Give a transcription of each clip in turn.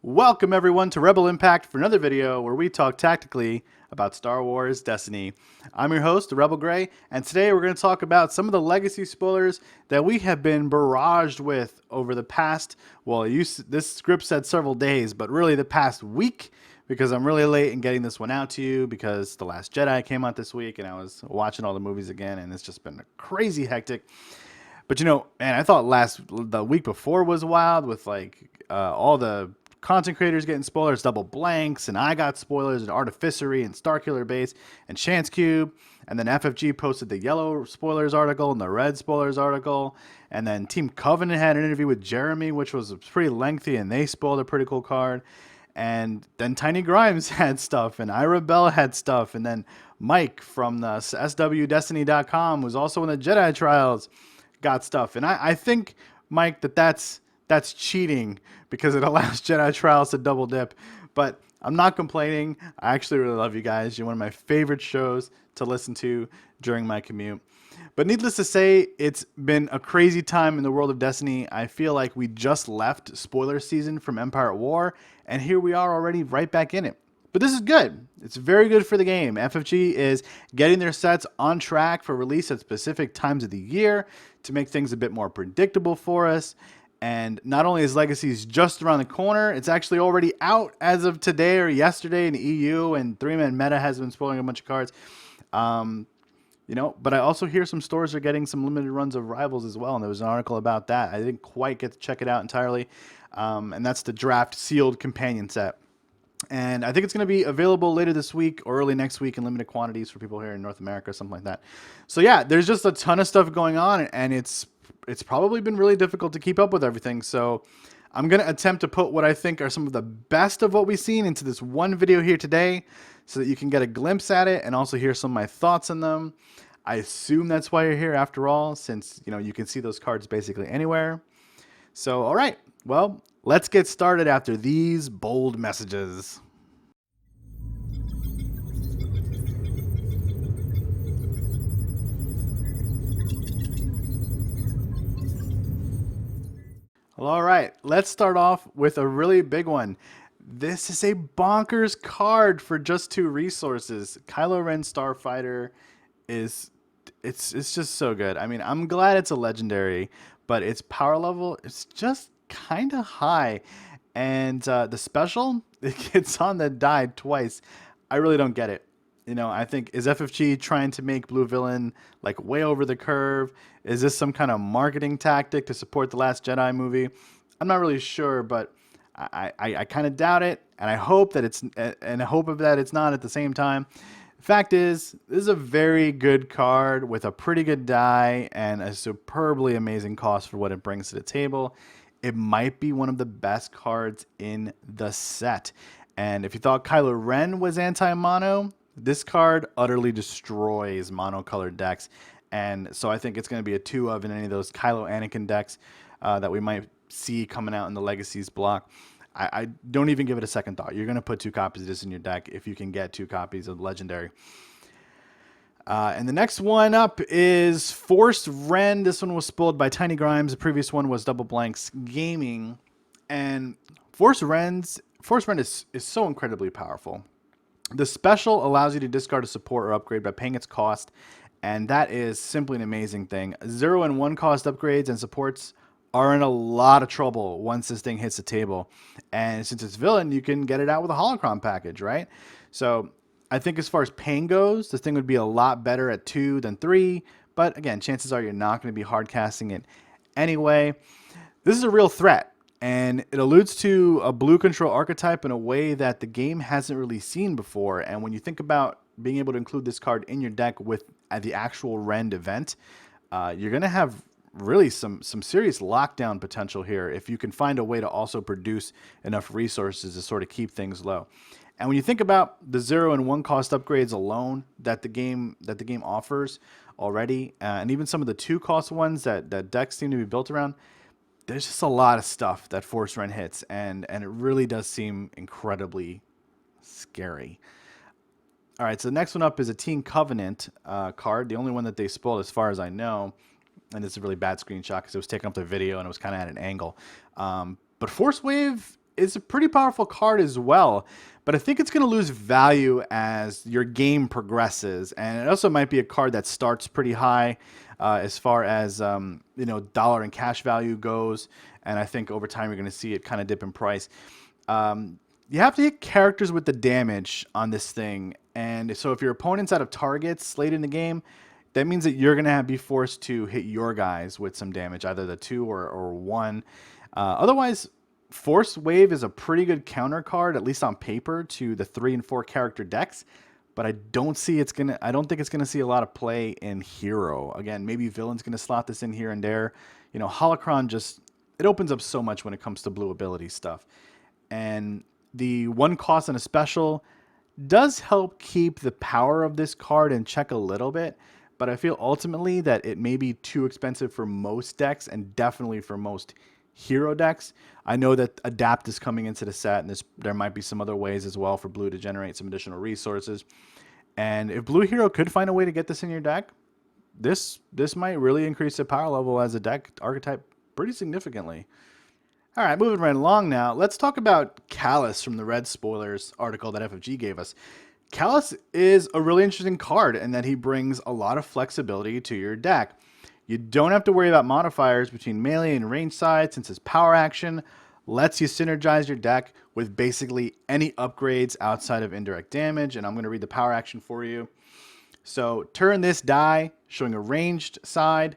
Welcome everyone to Rebel Impact for another video where we talk tactically about Star Wars Destiny. I'm your host, the Rebel Gray, and today we're going to talk about some of the legacy spoilers that we have been barraged with over the past, this script said several days, but really the past week, because I'm really late in getting this one out to you because The Last Jedi came out this week and I was watching all the movies again and it's just been crazy hectic. But man, I thought the week before was wild with all the content creators getting spoilers, double blanks, and I got spoilers and Artificery and Starkiller Base and Chance Cube, and then FFG posted the yellow spoilers article and the red spoilers article, and then Team Covenant had an interview with Jeremy, which was pretty lengthy, and they spoiled a pretty cool card. And then Tiny Grimes had stuff, and Ira Bell had stuff, and then Mike from the SWDestiny.com was also in the Jedi Trials got stuff. And I think, Mike, that's cheating because it allows Jedi Trials to double dip. But I'm not complaining. I actually really love you guys. You're one of my favorite shows to listen to during my commute. But needless to say, it's been a crazy time in the world of Destiny. I feel like we just left spoiler season from Empire at War, and here we are already right back in it. But this is good. It's very good for the game. FFG is getting their sets on track for release at specific times of the year to make things a bit more predictable for us. And not only is Legacies just around the corner, it's actually already out as of today or yesterday in the EU, and 3-man meta has been spoiling a bunch of cards. But I also hear some stores are getting some limited runs of Rivals as well, and there was an article about that. I didn't quite get to check it out entirely, and that's the draft sealed companion set. And I think it's going to be available later this week or early next week in limited quantities for people here in North America, something like that. So yeah, there's just a ton of stuff going on, and it's probably been really difficult to keep up with everything. So I'm going to attempt to put what I think are some of the best of what we've seen into this one video here today so that you can get a glimpse at it and also hear some of my thoughts on them. I assume that's why you're here after all, since you can see those cards basically anywhere. So, all right, well, let's get started after these bold messages. All right, let's start off with a really big one. This is a bonkers card for just 2 resources. Kylo Ren Starfighter it's just so good. I mean, I'm glad it's a legendary, but its power level is just kind of high. And the special, it gets on the die twice. I really don't get it. I think, is FFG trying to make Blue Villain like way over the curve? Is this some kind of marketing tactic to support the Last Jedi movie? I'm not really sure, but I kind of doubt it, and I hope that it's not at the same time. Fact is, this is a very good card with a pretty good die and a superbly amazing cost for what it brings to the table. It might be one of the best cards in the set. And if you thought Kylo Ren was anti-mono, this card utterly destroys monocolored decks. And so I think it's going to be a 2 of in any of those Kylo Anakin decks that we might see coming out in the Legacies block. I don't even give it a second thought. You're going to put 2 copies of this in your deck if you can get 2 copies of Legendary. And the next one up is Force Ren. This one was spoiled by Tiny Grimes. The previous one was Double Blanks Gaming. And Force Ren is so incredibly powerful. The special allows you to discard a support or upgrade by paying its cost, and that is simply an amazing thing. 0 and 1 cost upgrades and supports are in a lot of trouble once this thing hits the table. And since it's villain, you can get it out with a holocron package, right? So I think as far as pain goes, this thing would be a lot better at 2 than 3. But again, chances are you're not going to be hard casting it anyway. This is a real threat, and it alludes to a blue control archetype in a way that the game hasn't really seen before. And when you think about being able to include this card in your deck with the actual Rend event, you're going to have really some serious lockdown potential here if you can find a way to also produce enough resources to sort of keep things low. And when you think about the 0 and 1 cost upgrades alone that the game offers already, and even some of the 2 cost ones that decks seem to be built around, there's just a lot of stuff that Force Ren hits, and it really does seem incredibly scary. All right, so the next one up is a Team Covenant card, the only one that they spoiled as far as I know. And it's a really bad screenshot because it was taking up the video and it was kind of at an angle. But Force Wave is a pretty powerful card as well. But I think it's going to lose value as your game progresses, and it also might be a card that starts pretty high as far as dollar and cash value goes. And I think over time you're going to see it kind of dip in price. You have to hit characters with the damage on this thing, and so if your opponent's out of targets late in the game, that means that you're going to be forced to hit your guys with some damage, either the 2 or 1. Otherwise, Force Wave is a pretty good counter card, at least on paper, to the 3 and 4 character decks. But I don't think it's gonna see a lot of play in Hero. Again, maybe Villain's gonna slot this in here and there. Holocron it opens up so much when it comes to blue ability stuff. And the 1 cost and a special does help keep the power of this card in check a little bit, but I feel ultimately that it may be too expensive for most decks and definitely for most hero decks. I know that Adapt is coming into the set, and there might be some other ways as well for blue to generate some additional resources. And if blue hero could find a way to get this in your deck, this might really increase the power level as a deck archetype pretty significantly. All right, moving right along now, let's talk about Callis from the Red Spoilers article that FFG gave us. Callis is a really interesting card in that he brings a lot of flexibility to your deck. You don't have to worry about modifiers between melee and range side, since his power action lets you synergize your deck with basically any upgrades outside of indirect damage. And I'm going to read the power action for you. So turn this die showing a ranged side,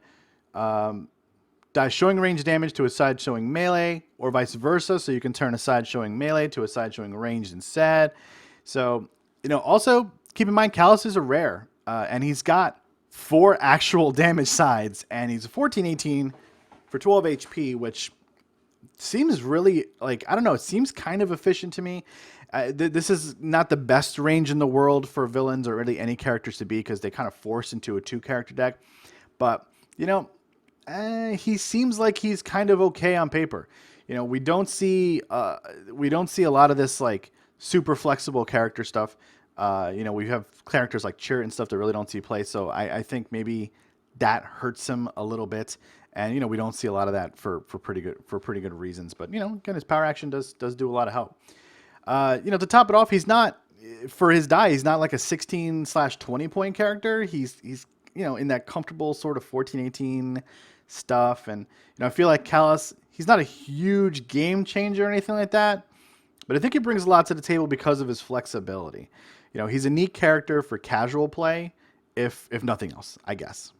die showing range damage to a side showing melee, or vice versa. So you can turn a side showing melee to a side showing ranged instead. So, also keep in mind Callis is a rare, and he's got 4 actual damage sides, and he's a 14/18 for 12 HP, which seems really, I don't know, it seems kind of efficient to me. This is not the best range in the world for villains or really any characters to be, because they kind of force into a 2-character deck. But, he seems like he's kind of okay on paper. We don't see a lot of this super flexible character stuff. We have characters like Chirrut and stuff that really don't see play, so I think maybe that hurts him a little bit. And we don't see a lot of that for pretty good reasons. But again, his power action does do a lot of help. To top it off, he's not, for his die, he's not like a 16/20 point character. He's in that comfortable sort of 14/18 stuff. And I feel like Callis, he's not a huge game changer or anything like that, but I think he brings a lot to the table because of his flexibility. He's a neat character for casual play, if nothing else, I guess.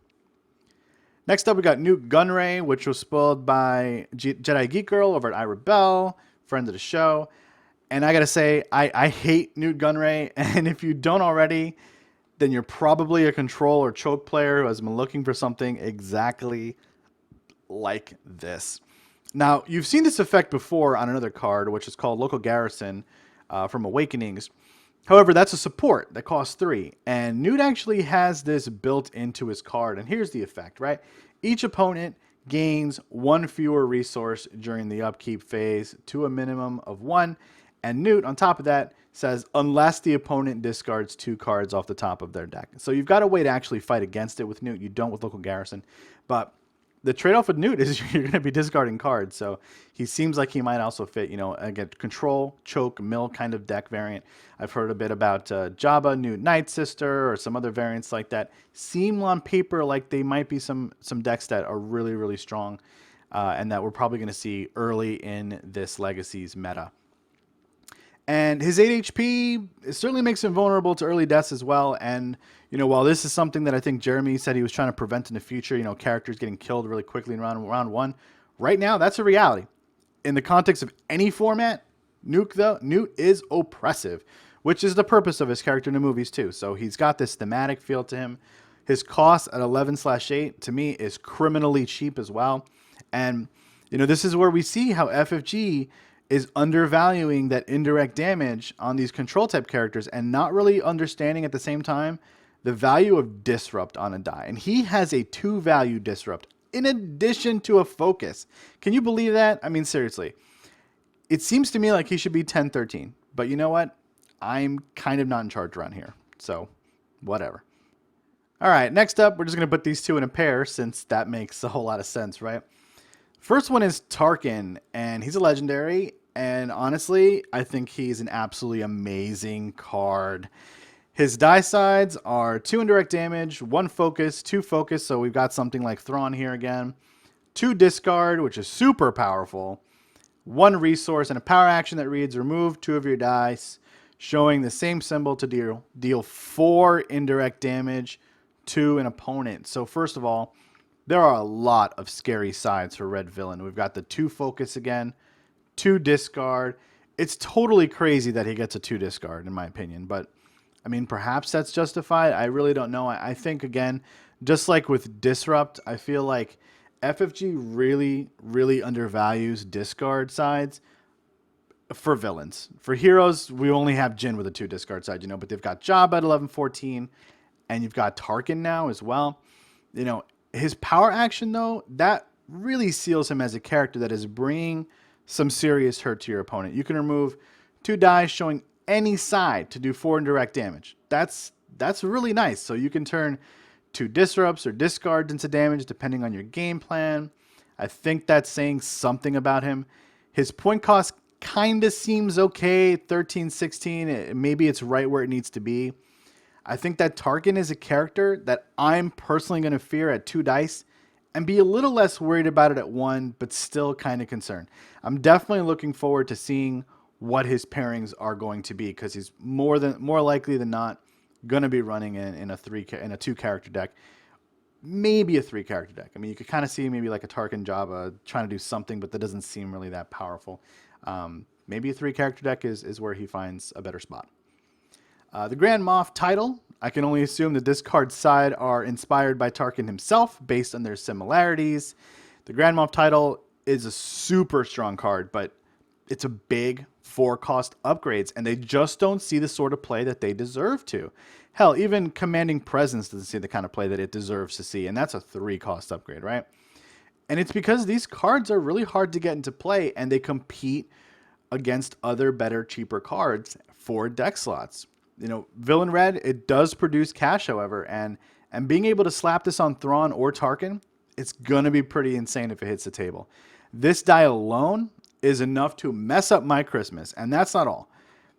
Next up, we got Newt Gunray, which was spoiled by Jedi Geek Girl over at iRebel, friend of the show. And I gotta say, I hate Newt Gunray, and if you don't already, then you're probably a control or choke player who has been looking for something exactly like this. Now, you've seen this effect before on another card, which is called Local Garrison from Awakenings. However, that's a support that costs 3. And Newt actually has this built into his card. And here's the effect, right? Each opponent gains 1 fewer resource during the upkeep phase to a minimum of 1. And Newt, on top of that, says unless the opponent discards 2 cards off the top of their deck. So you've got a way to actually fight against it with Newt. You don't with Local Garrison. But the trade-off with Newt is you're going to be discarding cards. So he seems like he might also fit, again, control, choke, mill kind of deck variant. I've heard a bit about Jabba, Newt Night Sister, or some other variants like that. Seem on paper like they might be some decks that are really, really strong and that we're probably going to see early in this Legacies meta. And his 8 HP certainly makes him vulnerable to early deaths as well. And, while this is something that I think Jeremy said he was trying to prevent in the future, characters getting killed really quickly in round 1, right now, that's a reality. In the context of any format, Newt is oppressive, which is the purpose of his character in the movies too. So he's got this thematic feel to him. His cost at 11/8 to me is criminally cheap as well. And, this is where we see how FFG is undervaluing that indirect damage on these control type characters and not really understanding at the same time the value of disrupt on a die. And he has a 2-value disrupt in addition to a focus. Can you believe that? I mean, seriously. It seems to me like he should be 10/13. But you know what? I'm kind of not in charge around here. So, whatever. All right, next up, we're just going to put these 2 in a pair since that makes a whole lot of sense, right? First one is Tarkin, and he's a legendary, And honestly, I think he's an absolutely amazing card. His die sides are 2 indirect damage, 1 focus, 2 focus, so we've got something like Thrawn here again. 2 discard, which is super powerful. 1 resource, and a power action that reads remove 2 of your dice, showing the same symbol to deal 4 indirect damage to an opponent. So first of all, there are a lot of scary sides for Red Villain. We've got the 2 focus again, 2 discard. It's totally crazy that he gets a 2 discard, in my opinion. But, I mean, perhaps that's justified. I really don't know. I think, again, just like with Disrupt, I feel like FFG really, really undervalues discard sides for villains. For heroes, we only have Jin with a 2 discard side, but they've got Jabba at 11-14, and you've got Tarkin now as well. His power action, though, that really seals him as a character that is bringing some serious hurt to your opponent. You can remove 2 dice showing any side to do 4 indirect damage. That's really nice. So you can turn 2 disrupts or discards into damage depending on your game plan. I think that's saying something about him. His point cost kind of seems okay, 13, 16. Maybe it's right where it needs to be. I think that Tarkin is a character that I'm personally going to fear at 2 dice and be a little less worried about it at 1, but still kind of concerned. I'm definitely looking forward to seeing what his pairings are going to be, because he's more likely than not going to be running in a 2 character deck, maybe a 3 character deck. I mean, you could kind of see maybe like a Tarkin Jabba trying to do something, but that doesn't seem really that powerful. Maybe a 3 character deck is where he finds a better spot. The Grand Moff title, I can only assume that this card's side are inspired by Tarkin himself based on their similarities. The Grand Moff title is a super strong card, but it's a big 4-cost upgrades, and they just don't see the sort of play that they deserve to. Hell, even Commanding Presence doesn't see the kind of play that it deserves to see, and that's a 3-cost upgrade, right? And it's because these cards are really hard to get into play, and they compete against other better, cheaper cards for deck slots. Villain Red, it does produce cash, however, and being able to slap this on Thrawn or Tarkin, it's going to be pretty insane if it hits the table. This die alone is enough to mess up my Christmas, and that's not all.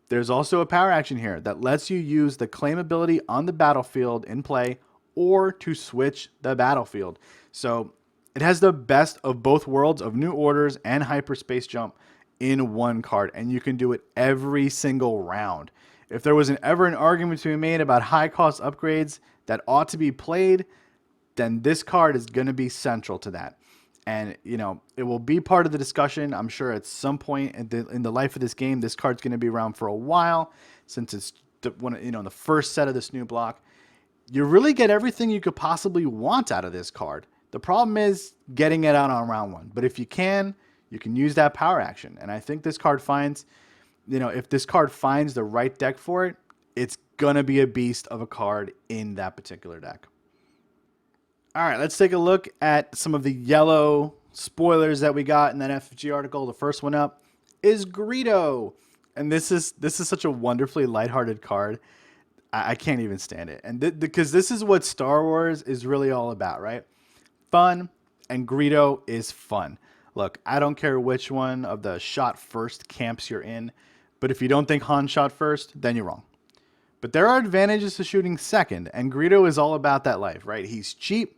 There's also a power action here that lets you use the claim ability on the battlefield in play or to switch the battlefield. So it has the best of both worlds of New Orders and Hyperspace Jump in one card, and you can do it every single round. If there was ever an argument to be made about high-cost upgrades that ought to be played, then this card is going to be central to that. And, it will be part of the discussion. I'm sure at some point in the life of this game, this card's going to be around for a while, since it's the first set of this new block. You really get everything you could possibly want out of this card. The problem is getting it out on round 1. But if you can use that power action. And I think this card finds, if this card finds the right deck for it, it's going to be a beast of a card in that particular deck. All right, let's take a look at some of the yellow spoilers that we got in that FFG article. The first one up is Greedo. And this is such a wonderfully lighthearted card. I can't even stand it. And because this is what Star Wars is really all about, right? Fun, and Greedo is fun. Look, I don't care which one of the shot first camps you're in, but if you don't think Han shot first, then you're wrong. But there are advantages to shooting second, and Greedo is all about that life, right? He's cheap,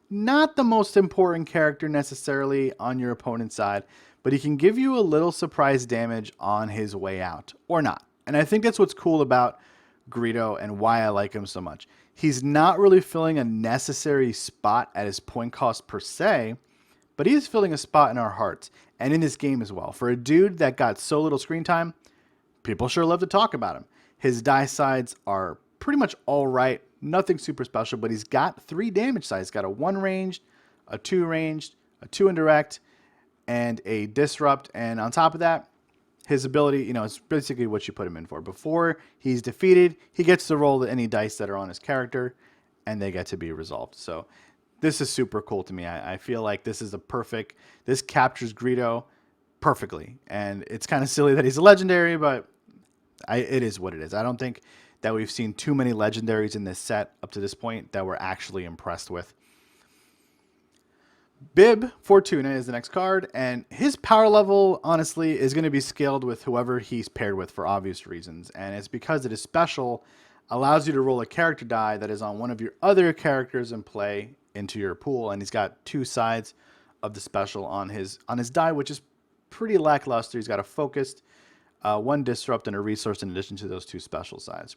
not the most important character necessarily on your opponent's side, but he can give you a little surprise damage on his way out, or not. And I think that's what's cool about Greedo and why I like him so much. He's not really filling a necessary spot at his point cost per se, but he is filling a spot in our hearts and in this game as well. For a dude that got so little screen time, people sure love to talk about him. His die sides are pretty much all right, nothing super special, but he's got 3 damage sides. He's got a 1 ranged, a 2 ranged, a 2 indirect, and a disrupt. And on top of that, his ability, it's basically what you put him in for. Before he's defeated, he gets to roll any dice that are on his character, and they get to be resolved. So this is super cool to me. I feel like this is this captures Greedo perfectly. And it's kind of silly that he's a legendary, but it is what it is. I don't think that we've seen too many legendaries in this set up to this point that we're actually impressed with. Bib Fortuna is the next card, and his power level, honestly, is going to be scaled with whoever he's paired with for obvious reasons. And it's because it is special, allows you to roll a character die that is on one of your other characters in play into your pool. And he's got two sides of the special on his die, which is pretty lackluster. He's got a focused, one disrupt, and a resource in addition to those two special sides.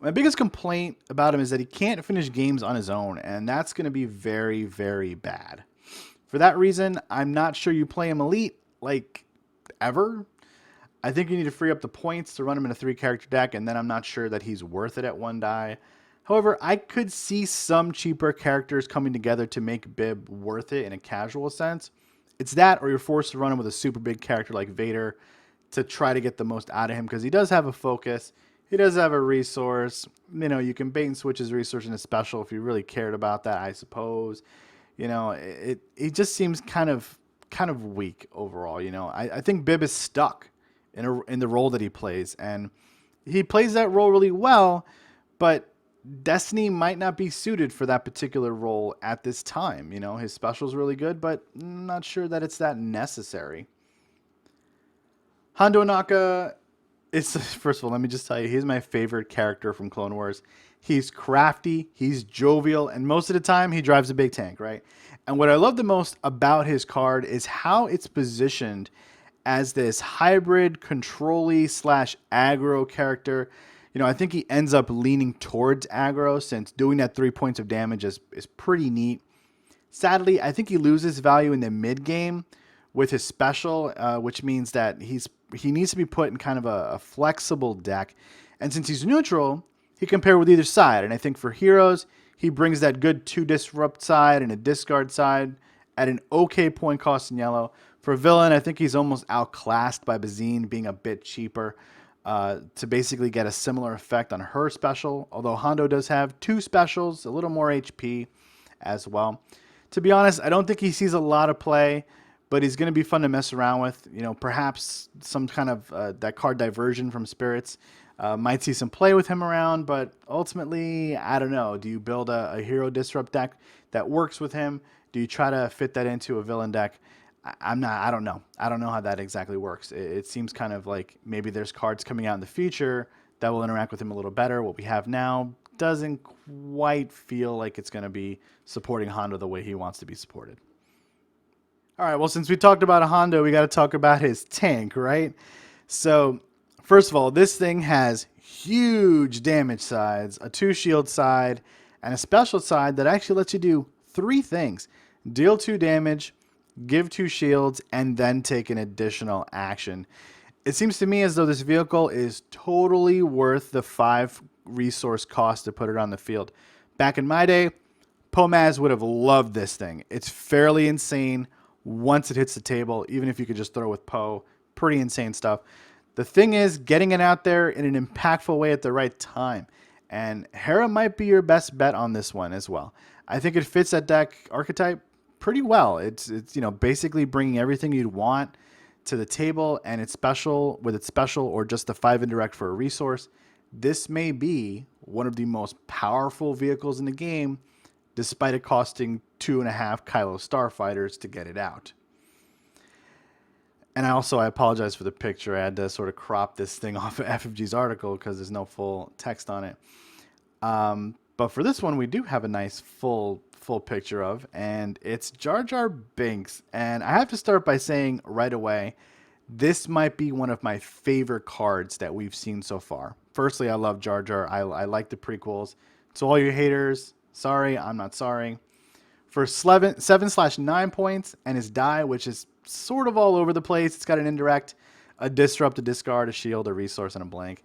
My biggest complaint about him is that he can't finish games on his own, and that's going to be very, very bad. For that reason, I'm not sure you play him elite, like, ever. I think you need to free up the points to run him in a 3-character deck, and then I'm not sure that he's worth it at 1 die. However, I could see some cheaper characters coming together to make Bib worth it in a casual sense. It's that, or you're forced to run him with a super big character like Vader to try to get the most out of him, because he does have a focus. He does have a resource. You know, you can bait and switch his resource in a special if you really cared about that, I suppose. You know, it just seems kind of weak overall. You know, I think Bib is stuck in the role that he plays, and he plays that role really well, but Destiny might not be suited for that particular role at this time. You know, his special is really good, but I'm not sure that it's that necessary. Hondo Ohnaka, it's first of all, let me just tell you, he's my favorite character from Clone Wars. He's crafty, he's jovial, and most of the time he drives a big tank, right? And what I love the most about his card is how it's positioned as this hybrid control-y slash aggro character. You know, I think he ends up leaning towards aggro, since doing that 3 points of damage is pretty neat. Sadly, I think he loses value in the mid game with his special, which means that he needs to be put in kind of a flexible deck. And since he's neutral, he can pair with either side. And I think for heroes, he brings that good 2 disrupt side and a discard side at an okay point cost in yellow. For a villain, I think he's almost outclassed by Bazine being a bit cheaper to basically get a similar effect on her special. Although Hondo does have 2 specials, a little more HP as well. To be honest, I don't think he sees a lot of play, but he's going to be fun to mess around with. You know, perhaps some kind of that card diversion from Spirits might see some play with him around, but ultimately, I don't know. Do you build a hero disrupt deck that works with him? Do you try to fit that into a villain deck? I don't know. I don't know how that exactly works. It seems kind of like maybe there's cards coming out in the future that will interact with him a little better. What we have now doesn't quite feel like it's going to be supporting Hondo the way he wants to be supported. All right, well, since we talked about a Hondo, we got to talk about his tank, right? So, first of all, this thing has huge damage sides, a 2 shield side, and a special side that actually lets you do 3 things. Deal 2 damage, give 2 shields, and then take an additional action. It seems to me as though this vehicle is totally worth the 5 resource cost to put it on the field. Back in my day, Pomaz would have loved this thing. It's fairly insane once it hits the table, even if you could just throw with Poe. Pretty insane stuff. The thing is getting it out there in an impactful way at the right time. And Hera might be your best bet on this one as well. I think it fits that deck archetype pretty well. It's you know, basically bringing everything you'd want to the table, and it's special with its special or just the 5 indirect for a resource. This may be one of the most powerful vehicles in the game, despite it costing 2.5 Kylo Starfighters to get it out. And I apologize for the picture. I had to sort of crop this thing off of FFG's article because there's no full text on it. But for this one, we do have a nice full picture of, and it's Jar Jar Binks. And I have to start by saying right away, this might be one of my favorite cards that we've seen so far. Firstly, I love Jar Jar. I like the prequels. To all you haters, sorry, I'm not sorry. For 7/9 points and his die, which is sort of all over the place. It's got an indirect, a disrupt, a discard, a shield, a resource, and a blank.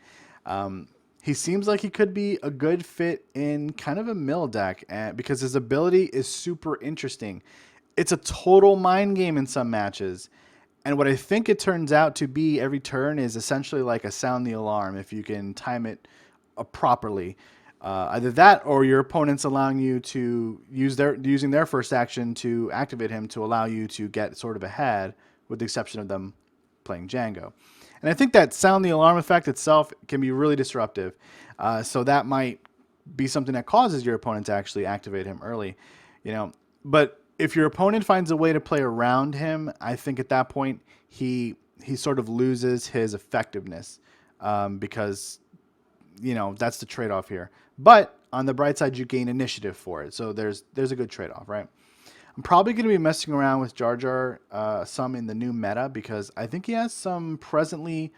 He seems like he could be a good fit in kind of a mill deck because his ability is super interesting. It's a total mind game in some matches. And what I think it turns out to be every turn is essentially like a sound the alarm if you can time it properly. Either that or your opponent's allowing you to using their first action to activate him to allow you to get sort of ahead, with the exception of them playing Django. And I think that sound the alarm effect itself can be really disruptive. So that might be something that causes your opponent to actually activate him early, you know. But if your opponent finds a way to play around him, I think at that point he sort of loses his effectiveness, because that's the trade off here. But on the bright side, you gain initiative for it, so there's a good trade off, right? I'm probably going to be messing around with Jar Jar some in the new meta because I think he has some presently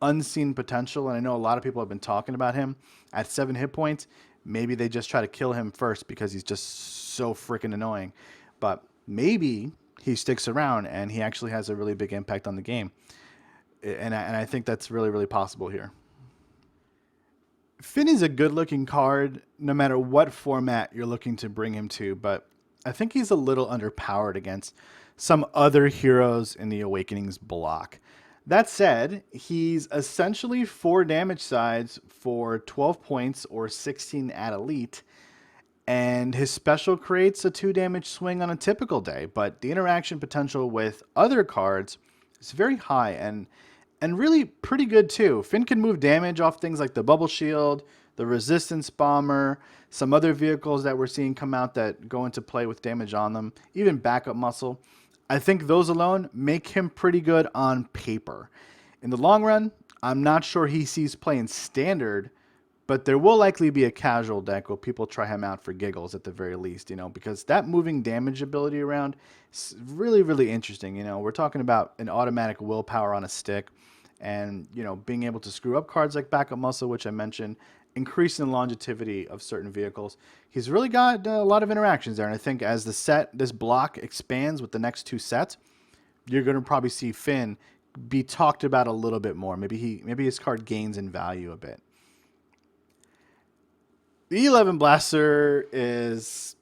unseen potential, and I know a lot of people have been talking about him at 7 hit points. Maybe they just try to kill him first because he's just so freaking annoying. But maybe he sticks around and he actually has a really big impact on the game. And I think that's really, really possible here. Finn is a good looking card no matter what format you're looking to bring him to, but I think he's a little underpowered against some other heroes in the Awakenings block. That said, he's essentially 4 damage sides for 12 points or 16 at Elite, and his special creates a 2 damage swing on a typical day, but the interaction potential with other cards is very high and really pretty good too. Finn can move damage off things like the Bubble Shield, the Resistance Bomber, some other vehicles that we're seeing come out that go into play with damage on them, even Backup Muscle. I think those alone make him pretty good on paper. In the long run, I'm not sure he sees play in Standard, but there will likely be a casual deck where people try him out for giggles at the very least, because that moving damage ability around is really, really interesting. We're talking about an automatic willpower on a stick and, being able to screw up cards like Backup Muscle, which I mentioned, increasing the longevity of certain vehicles. He's really got a lot of interactions there. And I think as this block expands with the next 2 sets, you're going to probably see Finn be talked about a little bit more. Maybe his card gains in value a bit. The 11 Blaster is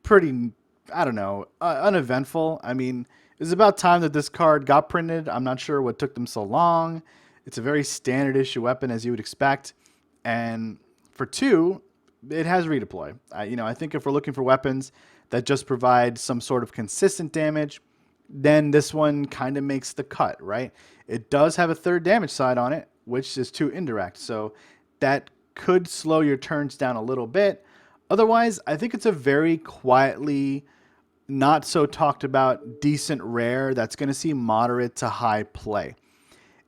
pretty, I don't know, uneventful. I mean, it's about time that this card got printed. I'm not sure what took them so long. It's a very standard issue weapon, as you would expect. And for 2, it has redeploy. I think if we're looking for weapons that just provide some sort of consistent damage, then this one kind of makes the cut, right? It does have a 3rd damage side on it, which is 2 indirect. So that could slow your turns down a little bit. Otherwise, I think it's a very quietly, not so talked about, decent rare that's going to see moderate to high play.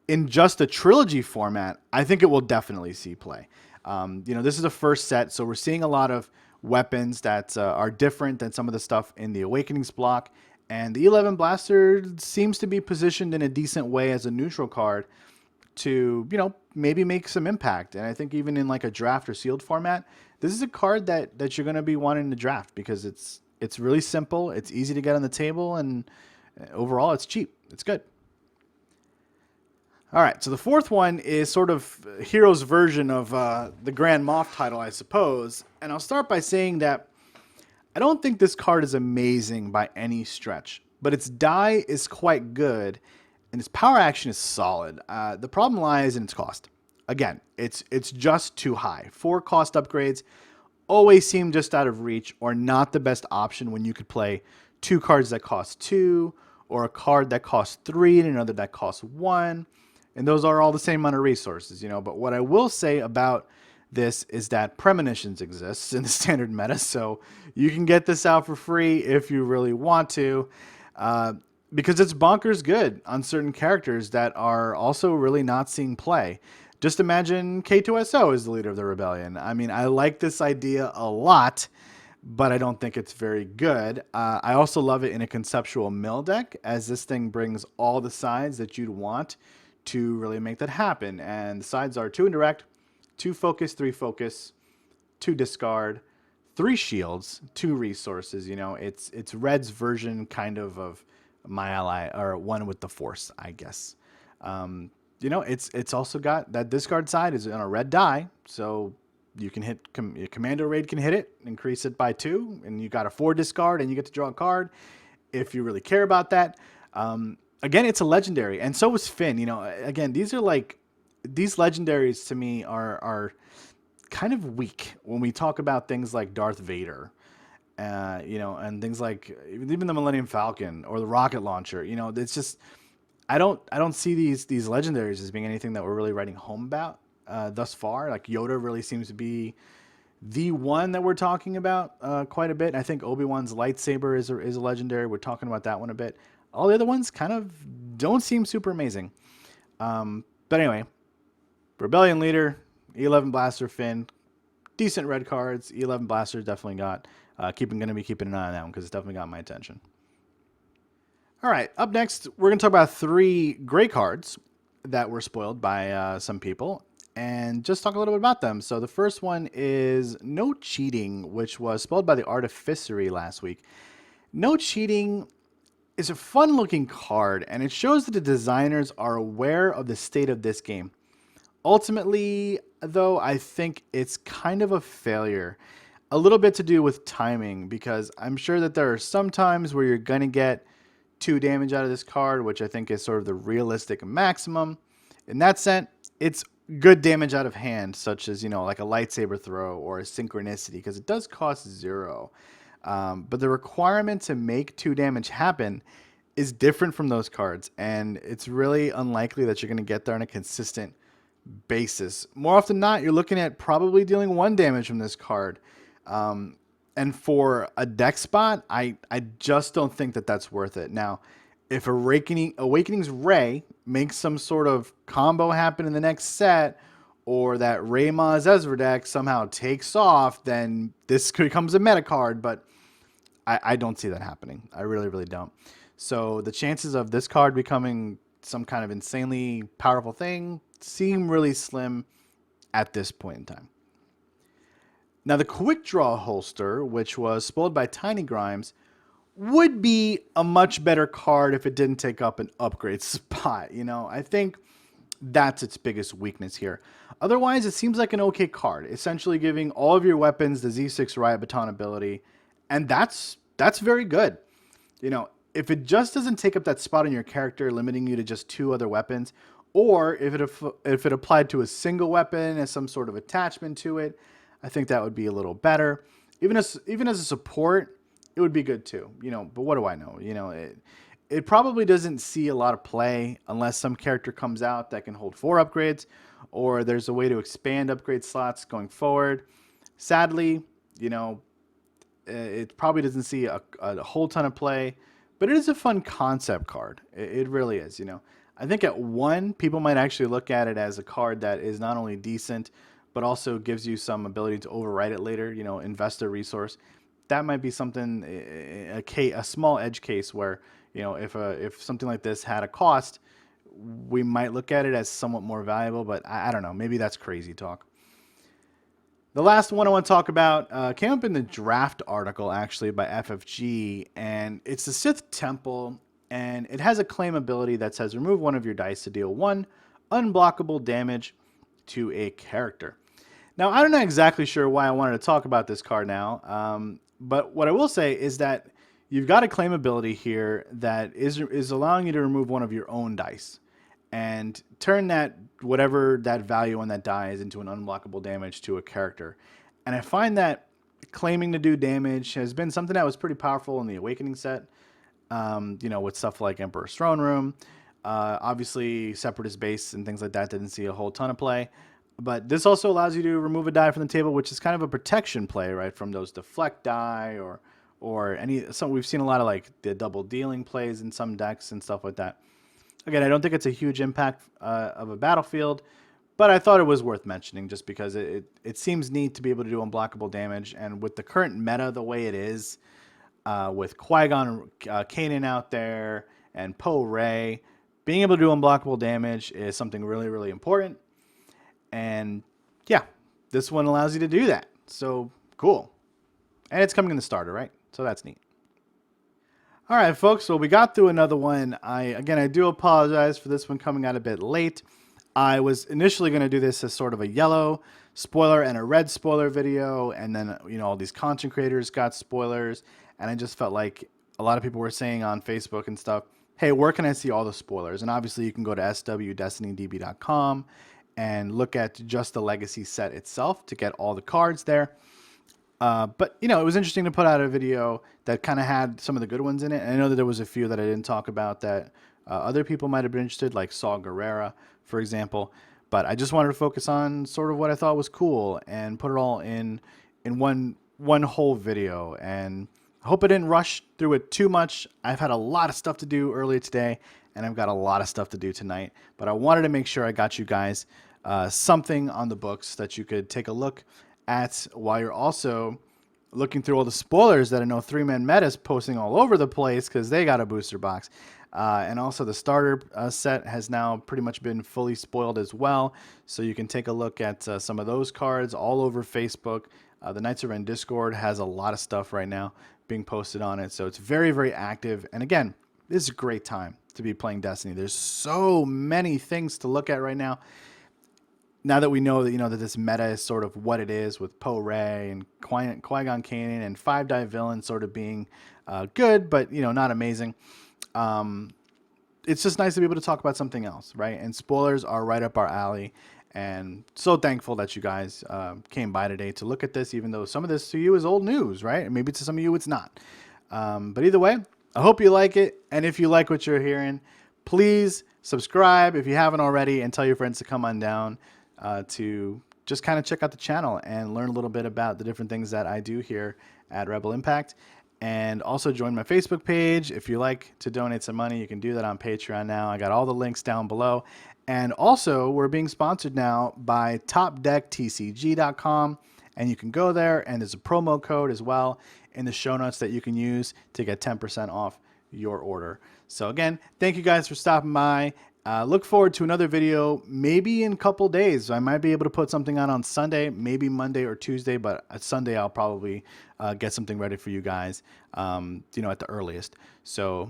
In just a trilogy format, I think it will definitely see play. This is the first set, so we're seeing a lot of weapons that are different than some of the stuff in the Awakenings block. And the 11 Blaster seems to be positioned in a decent way as a neutral card to, maybe make some impact. And I think even in like a draft or sealed format, this is a card that you're going to be wanting to draft because it's really simple, it's easy to get on the table, and overall it's cheap. It's good. All right, so the 4th one is sort of Hero's version of the Grand Moff title, I suppose. And I'll start by saying that I don't think this card is amazing by any stretch, but its die is quite good, and its power action is solid. The problem lies in its cost. Again, it's just too high. 4 cost upgrades always seem just out of reach or not the best option when you could play 2 cards that cost 2 or a card that costs 3 and another that costs 1. And those are all the same amount of resources, But what I will say about this is that premonitions exists in the standard meta, so you can get this out for free if you really want to, because it's bonkers good on certain characters that are also really not seeing play. Just imagine K2SO is the leader of the rebellion. I mean, I like this idea a lot, but I don't think it's very good. I also love it in a conceptual mill deck, as this thing brings all the sides that you'd want to really make that happen. And the sides are 2 indirect, 2 focus, 3 focus, 2 discard, 3 shields, 2 resources. It's Red's version kind of my ally, or one with the Force, I guess. It's also got that discard side is on a red die, so you can hit Commando Raid can hit it, increase it by 2, and you got a 4 discard, and you get to draw a card if you really care about that. Again, it's a legendary, and so is Finn. Again, these legendaries to me are kind of weak when we talk about things like Darth Vader, and things like even the Millennium Falcon or the rocket launcher. It's just I don't see these legendaries as being anything that we're really writing home about thus far. Like Yoda really seems to be The one that we're talking about quite a bit, I think Obi-Wan's lightsaber is a legendary. We're talking about that one a bit. All the other ones kind of don't seem super amazing. But anyway, Rebellion Leader, E11 Blaster Finn, decent red cards. E11 Blaster definitely got. Going to be keeping an eye on that one because it's definitely got my attention. All right, up next, we're going to talk about 3 gray cards that were spoiled by some people and just talk a little bit about them. So the first one is No Cheating, which was spoiled by the Artificery last week. No Cheating is a fun looking card, and it shows that the designers are aware of the state of this game. Ultimately, though, I think it's kind of a failure. A little bit to do with timing, because I'm sure that there are some times where you're going to get 2 damage out of this card, which I think is sort of the realistic maximum. In that sense, it's good damage out of hand, such as, like a lightsaber throw or a synchronicity, because it does cost 0. But the requirement to make 2 damage happen is different from those cards, and it's really unlikely that you're going to get there on a consistent basis. More often than not, you're looking at probably dealing 1 damage from this card. And for a deck spot, I just don't think that that's worth it. Now, if Awakening's Ray makes some sort of combo happen in the next set, or that Rey Maz Ezra deck somehow takes off, then this becomes a meta card, but I don't see that happening. I really, really don't. So the chances of this card becoming some kind of insanely powerful thing seem really slim at this point in time. Now, the Quick Draw holster, which was spoiled by Tiny Grimes, would be a much better card if it didn't take up an upgrade spot. I think that's its biggest weakness here. Otherwise, it seems like an okay card, essentially giving all of your weapons the Z6 Riot Baton ability, and that's very good. If it just doesn't take up that spot in your character, limiting you to just 2 other weapons, or if it applied to a single weapon as some sort of attachment to it, I think that would be a little better. Even as a support, it would be good too. But what do I know? It probably doesn't see a lot of play unless some character comes out that can hold 4 upgrades, or there's a way to expand upgrade slots going forward. Sadly, it probably doesn't see a whole ton of play, but it is a fun concept card. It really is. I think at 1, people might actually look at it as a card that is not only decent, but also gives you some ability to overwrite it later, invest a resource. That might be something, a small edge case where, if something like this had a cost, we might look at it as somewhat more valuable, but I don't know. Maybe that's crazy talk. The last one I want to talk about came up in the draft article, actually, by FFG, and it's the Sith Temple, and it has a claim ability that says remove 1 of your dice to deal 1 unblockable damage to a character. Now, I'm not exactly sure why I wanted to talk about this card now, but what I will say is that you've got a claim ability here that is allowing you to remove 1 of your own dice and turn whatever that value on that die is into an unblockable damage to a character. And I find that claiming to do damage has been something that was pretty powerful in the Awakening set, with stuff like Emperor's Throne Room. Obviously, Separatist Base and things like that didn't see a whole ton of play. But this also allows you to remove a die from the table, which is kind of a protection play, right, from those deflect die or we've seen a lot of like the double dealing plays in some decks and stuff like that. Again, I don't think it's a huge impact of a battlefield, but I thought it was worth mentioning just because it seems neat to be able to do unblockable damage, and with the current meta the way it is, with Qui-Gon Kanan out there and Poe Rey, being able to do unblockable damage is something really, really important. And yeah, this one allows you to do that. So cool. And it's coming in the starter, right? So that's neat. All right, folks. Well, we got through another one. I do apologize for this one coming out a bit late. I was initially going to do this as sort of a yellow spoiler and a red spoiler video. And then, all these content creators got spoilers. And I just felt like a lot of people were saying on Facebook and stuff, hey, where can I see all the spoilers? And obviously you can go to swdestinydb.com and look at just the Legacy set itself to get all the cards there. But, it was interesting to put out a video that kind of had some of the good ones in it. And I know that there was a few that I didn't talk about that other people might have been interested, like Saw Gerrera, for example. But I just wanted to focus on sort of what I thought was cool and put it all in in one whole video, and I hope I didn't rush through it too much. I've had a lot of stuff to do earlier today, and I've got a lot of stuff to do tonight. But I wanted to make sure I got you guys something on the books that you could take a look at while you're also looking through all the spoilers that I know 3-Man Meta is posting all over the place because they got a booster box. And also the starter set has now pretty much been fully spoiled as well. So you can take a look at some of those cards all over Facebook. The Knights of Ren Discord has a lot of stuff right now being posted on it. So it's very, very active. And again, this is a great time to be playing Destiny. There's so many things to look at right now. Now that we know that that this meta is sort of what it is, with Poe Ray and Qui-Gon Kanan and 5-die villains sort of being good, but not amazing. It's just nice to be able to talk about something else, right? And spoilers are right up our alley. And so thankful that you guys came by today to look at this, even though some of this to you is old news, right? And maybe to some of you it's not. But either way, I hope you like it. And if you like what you're hearing, please subscribe if you haven't already, and tell your friends to come on down to just kind of check out the channel and learn a little bit about the different things that I do here at Rebel Impact. And also join my Facebook page. If you like to donate some money, you can do that on Patreon now. I got all the links down below. And also, we're being sponsored now by TopDeckTCG.com. And you can go there, and there's a promo code as well in the show notes that you can use to get 10% off your order. So again, thank you guys for stopping by. Look forward to another video maybe in a couple days. I might be able to put something on Sunday, maybe Monday or Tuesday, but Sunday I'll probably get something ready for you guys, at the earliest. So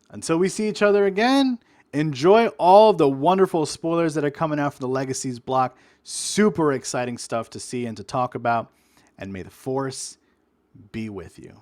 until we see each other again, enjoy all the wonderful spoilers that are coming out from the Legacies block. Super exciting stuff to see and to talk about. And may the Force be with you.